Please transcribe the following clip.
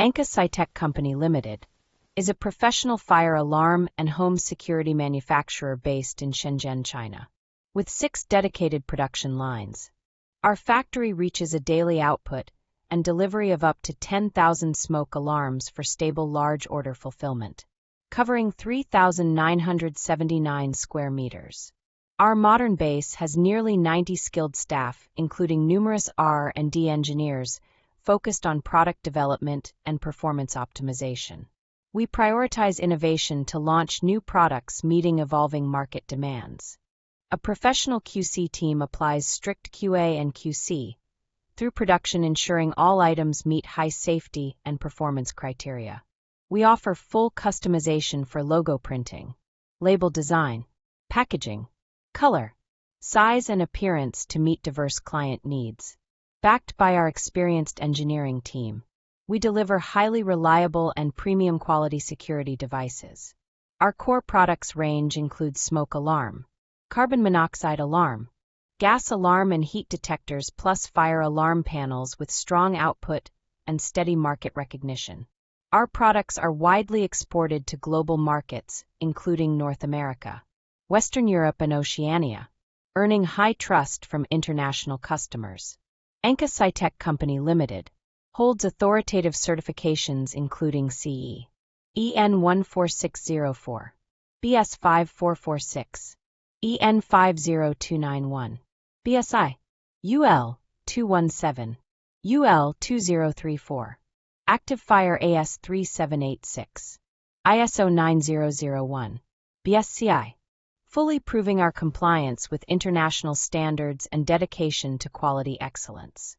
ANKA Sci-Tech Company Limited is a professional fire alarm and home security manufacturer based in Shenzhen, China. With 6 dedicated production lines, our factory reaches a daily output and delivery of up to 10,000 smoke alarms for stable large order fulfillment, covering 3,979 square meters. Our modern base has nearly 90 skilled staff, including numerous R&D engineers, focused on product development and performance optimization. We prioritize innovation to launch new products meeting evolving market demands. A professional QC team applies strict QA and QC through production, ensuring all items meet high safety and performance criteria. We offer full customization for logo printing, label design, packaging, color, size, and appearance to meet diverse client needs. Backed by our experienced engineering team, we deliver highly reliable and premium quality security devices. Our core products range includes smoke alarm, carbon monoxide alarm, gas alarm and heat detectors, plus fire alarm panels with strong output and steady market recognition. Our products are widely exported to global markets, including North America, Western Europe, and Oceania, earning high trust from international customers. ANKA Sci-Tech Company Limited holds authoritative certifications including CE, EN 14604, BS 5446, EN 50291, BSI, UL 217, UL 2034, Active Fire AS 3786, ISO 9001, BSCI, fully proving our compliance with international standards and dedication to quality excellence.